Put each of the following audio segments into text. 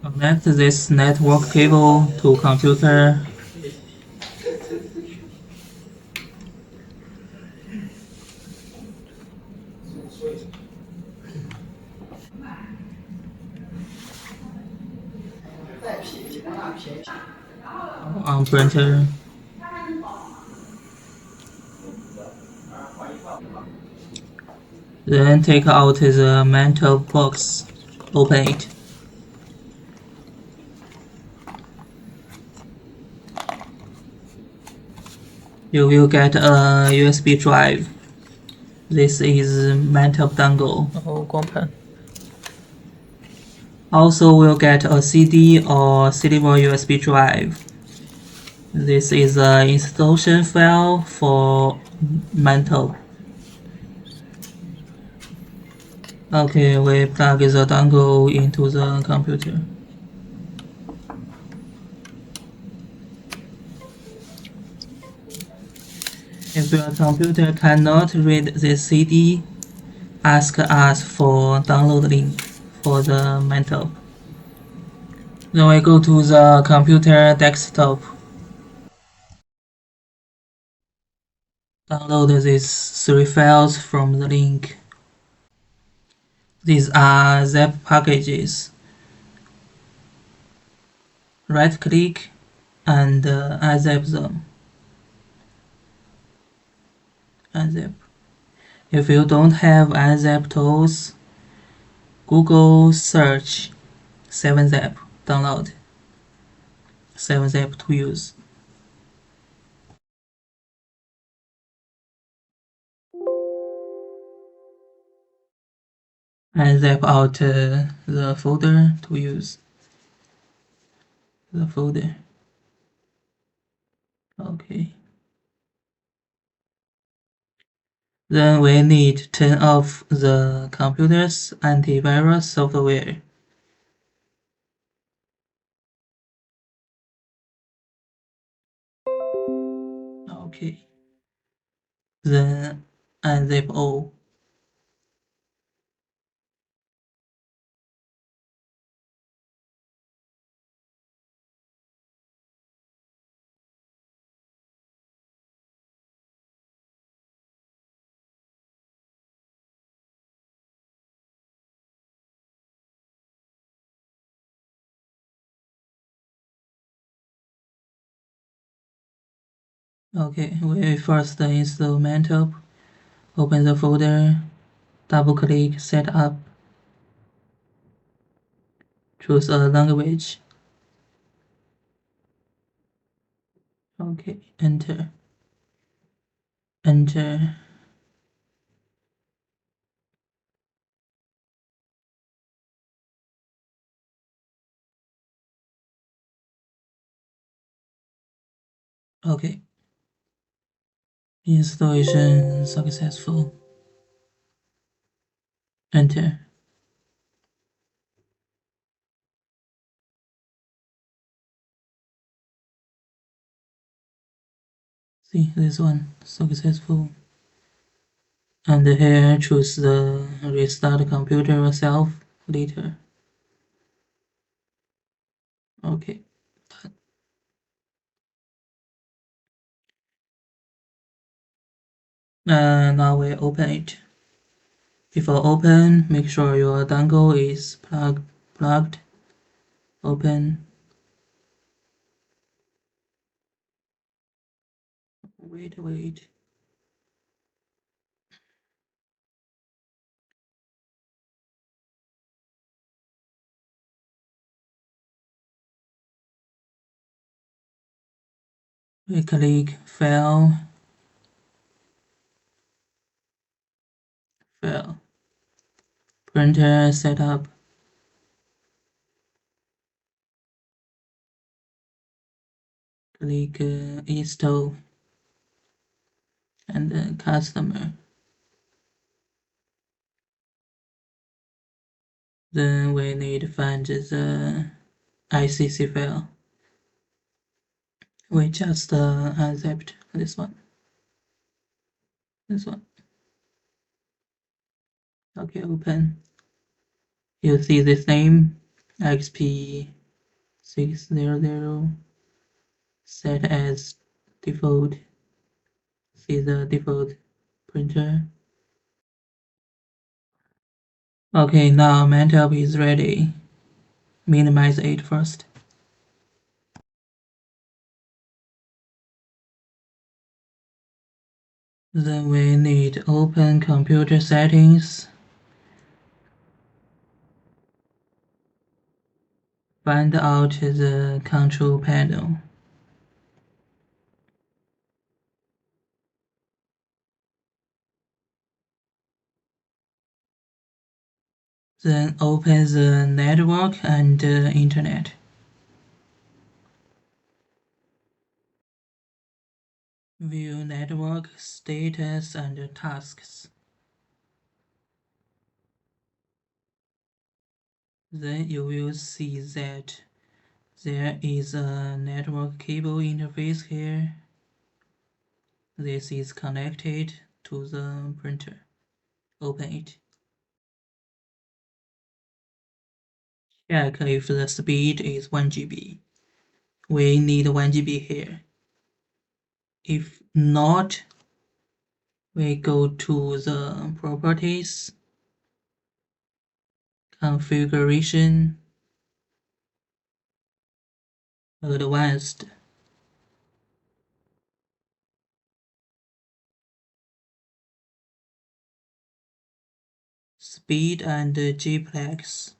Connect this network cable to computer. On printer. Then take out the metal box. Open it. You will get a USB drive. This is metal dongle. 然后光盘。Also will get a CD or silver USB drive. This is an installation file for Mantle. Okay, we plug the dongle into the computer. If your computer cannot read this CD, ask us for download link for the Mantle. Then we go to the computer desktop. Download these 3 files from the link. These are zip packages. Right click and unzip them. Unzip. If you don't have unzip tools, Google search 7zip download. 7zip to use. Unzip out the folder to use. The folder. Okay. Then we need to turn off the computer's antivirus software. Okay. Then unzip all. Okay, we first install Mantle. Open the folder, double-click Setup. Choose a language. Okay, enter. Enter. Okay. Installation successful. Enter. See this one, successful. And here choose the restart computer yourself later. Okay. Now we open it. Before open, make sure your dongle is plugged. Open. Wait. We click File. Printer setup. Click Install and Customer. Then we need to find the ICC file. We just unzipped this one. Okay, open. You see this name, XP600 set as default. See the default printer. Okay, now Mantel is ready. Minimize it first. Then we need open computer settings. Find out the control panel. Then open the network and internet. View network status and tasks. Then you will see that there is a network cable interface here. This is connected to the printer. Open it. Check if the speed is 1 GB. We need 1 GB here. If not, we go to the properties, configuration, advanced. Speed and Gplex.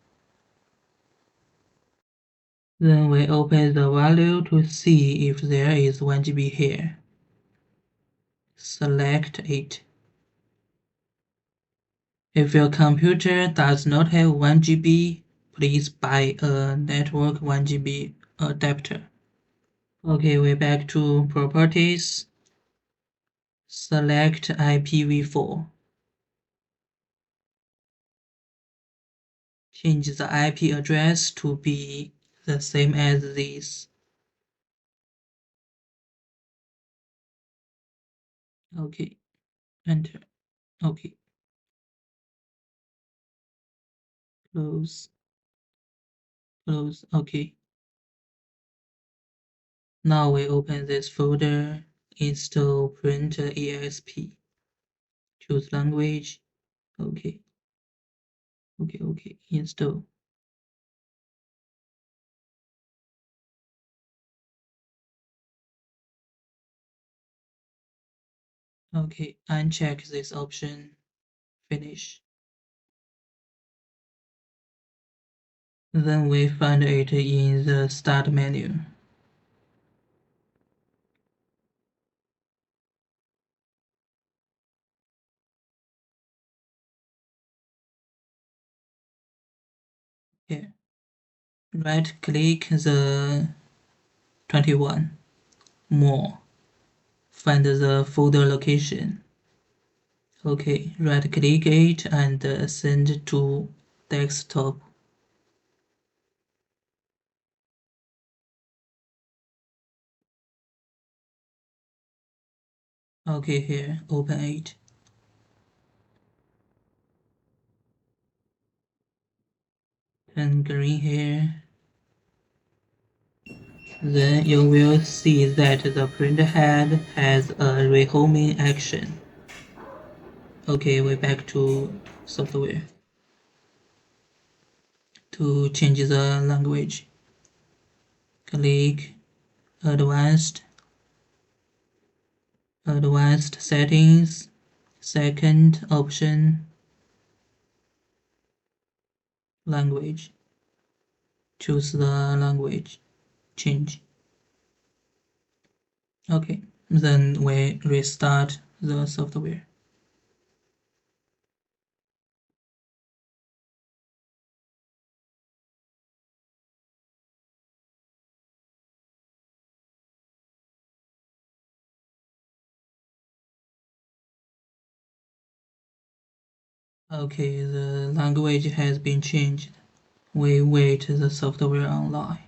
Then we open the value to see if there is 1 GB here. Select it. If your computer does not have 1 GB, please buy a network 1 GB adapter. Okay, we're back to properties. Select IPv4. Change the IP address to be the same as this. Okay, enter. Okay, close, close. Okay. Now we open this folder, install print.exp. Choose language. Okay, okay, install. Okay, uncheck this option. Finish. Then we find it in the start menu. Here. Right click the 21. More. Find the folder location. Okay, right click it and send to desktop. Okay, here, open it. Turn green here. Then you will see that the printhead has a rehoming action. Okay, we're back to software. To change the language, click Advanced, Advanced Settings, second option, Language. Choose the language, change. Okay, then we restart the software. Okay, the language has been changed. We wait the software online.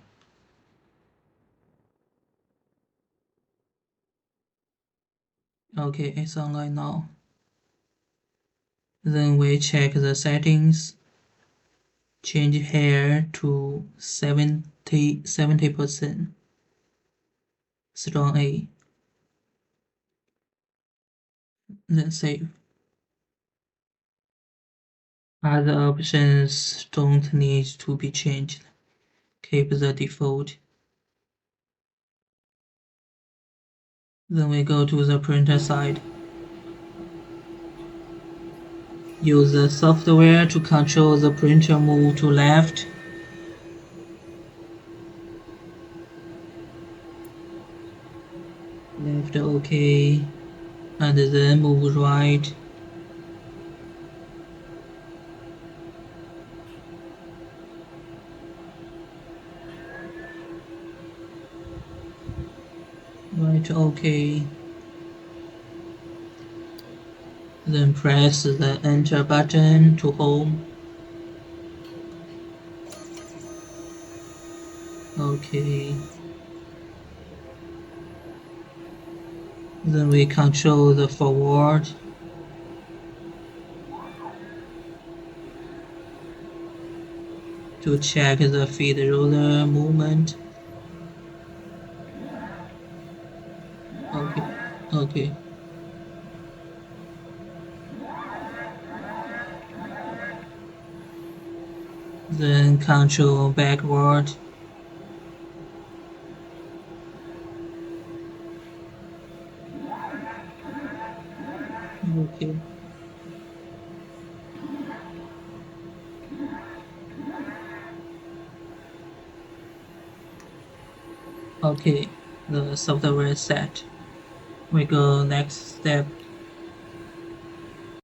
Okay, it's online now. Then we check the settings. change here to 70%. Strong A. Then save. Other options don't need to be changed. Keep the default. Then we go to the printer side. Use the software to control the printer move to left. Left OK. And then move right. Right OK. Then press the enter button to home. OK. Then we control the forward. To check the feed roller movement. Okay. Okay. Then control backward. Okay. Okay, the software is set. We go next step.